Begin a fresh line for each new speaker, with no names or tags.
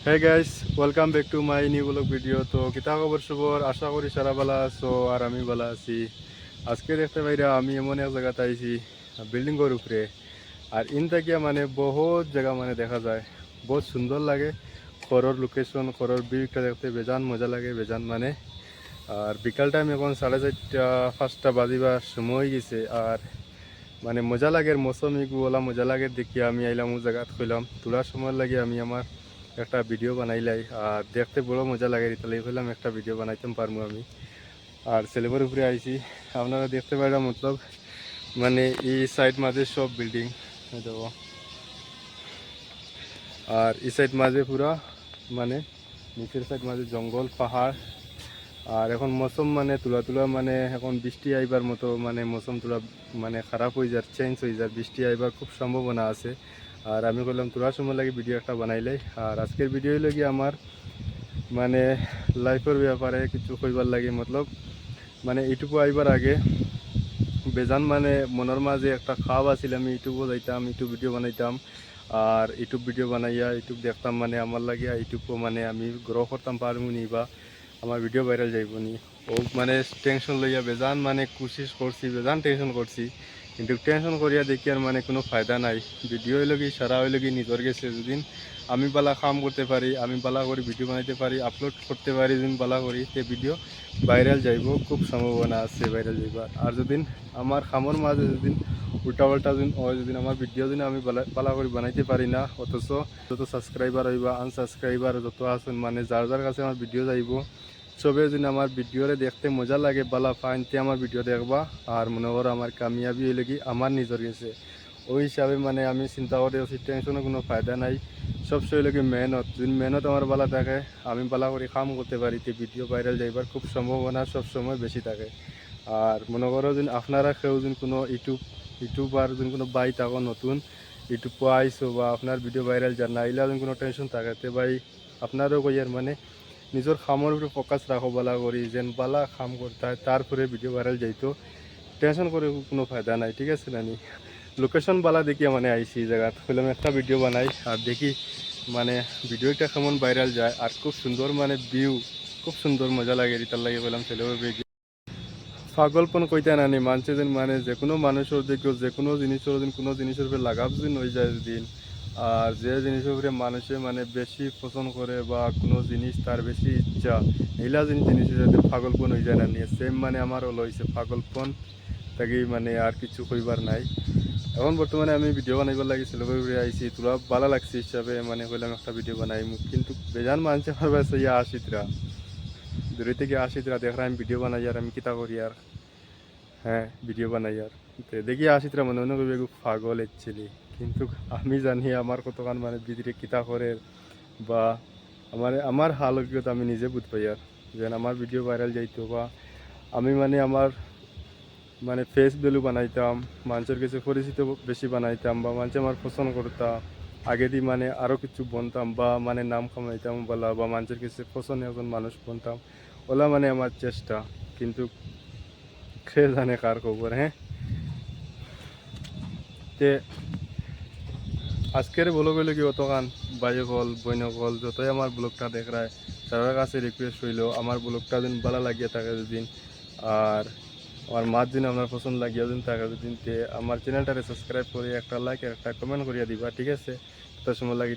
Hey guys, welcome back to my new vlog video. তো কিতা খবর সবর, আশা করি সারা বালা আছো আর আমি বালা আছি। আজকে দেখতে পাইরা আমি এমন এক জায়গাতে আইছি, বিল্ডিংয়ের উপরে। আর ইন থাকিয়া মানে বহুত জায়গা মানে দেখা যায়, বহুত সুন্দর লাগে। খরর লোকেশন, খরর ভিউটা দেখতে বেজান মজা লাগে, বেজান মানে। আর বিকাল টাইম এখন 4:30 5টা বাজিবার সময় গেছে। আর মানে মজা লাগে, মৌসুম ইগুলা মজা লাগে দেখিয়া আমি আইলাম ও জায়গাত কইলাম তোলার সময় লাগে আমি আমার একটা ভিডিও বানাইলাই। আর দেখতে বড় মজা লাগে, তাহলে কইলাম একটা ভিডিও বানাইতাম পারবো আমি। আর ছেলেবের উপরে আইছি, আপনারা দেখতে পাইলাম মতলব মানে এই সাইড মাঝে সব বিল্ডিং দেখো। আর এই সাইড মাঝে পুরা মানে নিচের সাইড মাঝে জঙ্গল পাহাড়। আর এখন মৌসুম মানে তুলা তুলা মানে এখন বৃষ্টি আইবার মতো, মানে মৌসুম তুলা মানে খারাপ হয়ে যায়, চেঞ্জ হয়ে যায়, বৃষ্টি আইবার খুব সম্ভাবনা আছে। আর আমি বললাম তোলার সময় লাগে ভিডিও একটা বানাইলাই। আর আজকের ভিডিও লাগে আমার মানে লাইফের ব্যাপারে কিছু কইবার লাগে, মতলব মানে ইউটিউবে আইবার আগে বেজান মানে মনের মাঝে একটা খাব আছিল, আমি ইউটিউবও যাইতাম, ইউটিউব ভিডিও বানাইতাম। আর ইউটিউব ভিডিও বানাইয়া ইউটিউব দেখতাম, মানে আমার লাগিয়া ইউটিউবও মানে আমি গ্রো করতাম পারবো নি বা আমার ভিডিও ভাইরাল যাইব নি। ও মানে টেনশন লইয়া বেজান মানে কোশিশ করছি, বেজান টেনশন করছি, কিন্তু টেনশন করিয়া দেখি আর মানে কোনো ফায়দা নাই। ভিডিও হইল কি সারা হইল কি নিজের গেছে, যদিন আমি বালা কাম করতে পারি, আমি বালা করে ভিডিও বানাইতে পারি, আপলোড করতে পারি, যদি বালা করি তে ভিডিও ভাইরাল যাইব, খুব সম্ভাবনা আছে ভাইরাল যাইবার। আর যদিন আমার খামর মাঝে যদিন উল্টা পাল্টা যদি হয়, যদি আমার ভিডিও যদি আমি বালা করে বানাইতে পারি না, অথচ যত সাবস্ক্রাইবার হইবা আনসাবস্ক্রাইবার যত আছেন মানে যার যার কাছে আমার ভিডিও যাইব, সবে যদি আমার ভিডিওরে দেখতে মজা লাগে বালা ফাইনতে আমার ভিডিও দেখবা। আর মনে করো আমার কামিয়াবি হইলে কি আমার নিজের গেছে, ওই হিসাবে মানে আমি চিন্তা করে আছি টেনশনের কোনো ফায়দা নাই। সবসময় লাগে মেহনত, যদি মেহনত আমার বালা থাকে, আমি বালা করে কাম করতে পারি, তে ভিডিও ভাইরাল যাইবার খুব সম্ভাবনা সবসময় বেশি থাকে। আর মনে করো যদি আপনারা কেউ যদি কোনো ইউটিউবার যদি কোনো বাই থাকো নতুন ইউটিউব আইসো বা আপনার ভিডিও ভাইরাল যার না আইলে যদি কোনো টেনশন থাকে, তে ভাই আপনারও কইয়ার মানে নিজের খামের উপরে ফোকাস রাখো বালা করি, যেন বালা খাম করতে হয় তারপরে ভিডিও ভাইরাল যাইতো। টেনশন করে কোনো ফায়দা নাই, ঠিক আছে নানি। লোকেশন বালা দেখিয়া মানে আইসি জায়গাত হইলাম একটা ভিডিও বানাই, আর দেখি মানে ভিডিওটা কেমন ভাইরাল যায়। আর খুব সুন্দর মানে ভিউ, খুব সুন্দর মজা লাগে, এটার লাগে বললাম ছেলে পাগলপন কইতে নানি মানছে যেন মানে যে কোনো মানুষের দিকে যে কোনো জিনিসের দিন কোনো জিনিসের উপরে লাগাব দিন হয়ে যায় দিন। আর যে জিনিসের উপরে মানুষে মানে বেশি পছন্দ করে বা কোনো জিনিস তার বেশি ইচ্ছা, এইলা জিনিসের যাতে পাগলপন হয়ে যায় না নিয়ে সেম মানে আমার হলো হয়েছে পাগলপন তাকে, মানে আর কিছু কইবার নাই। এখন বর্তমানে আমি ভিডিও বানাইবার লাগি ছেলেবের উপরে আইসি, তোরা ভালো লাগছে হিসাবে মানে কইলাম একটা ভিডিও বানাই। কিন্তু বেজান মানছে আমার কাছে ইয়া আসিতরা দূরে থেকে আসিতরা দেখরা আমি ভিডিও বানাই আর আমি কিতা করি আর, হ্যাঁ ভিডিও বানাই আর দেখি আসিতরা মনে মনে করবে খুব পাগল ছেলে। কিন্তু আমি জানি আমার কতক্ষণ মানে ভিতরে কিতা করে বা আমার আমার হাল অভিজ্ঞতা আমি নিজে বুঝ পাই আর, যেন আমার ভিডিও ভাইরাল যাইতো বা আমি মানে আমার মানে ফেস ভ্যালু বানাইতাম, মানুষের কাছে পরিচিত বেশি বানাইতাম বা মানুষ আমার পছন্দ করতাম, আগে দিয়ে মানে আরও কিছু বনতাম বা মানে নাম কামাইতাম বলা বা মানুষের কাছে পছন্দ একজন মানুষ বনতাম, ওলা মানে আমার চেষ্টা। কিন্তু সে জানে কার খবর, হ্যাঁ। তে আজকের ব্লগ হইল কি অতখান ভাই হল বইন হল যতই আমার ব্লগটা দেখ রায় সবার কাছে রিকোয়েস্ট হইল আমার ব্লগটা দিন ভালো লাগিয়ে থাকে যদি, আর আমার মাত দিন আপনার পছন্দ লাগিয়ে দিন থাকে যদি, তে আমার চ্যানেলটারে সাবস্ক্রাইব করে একটা লাইক একটা কমেন্ট করিয়া দিবা, ঠিক আছে। তত সময় লাগি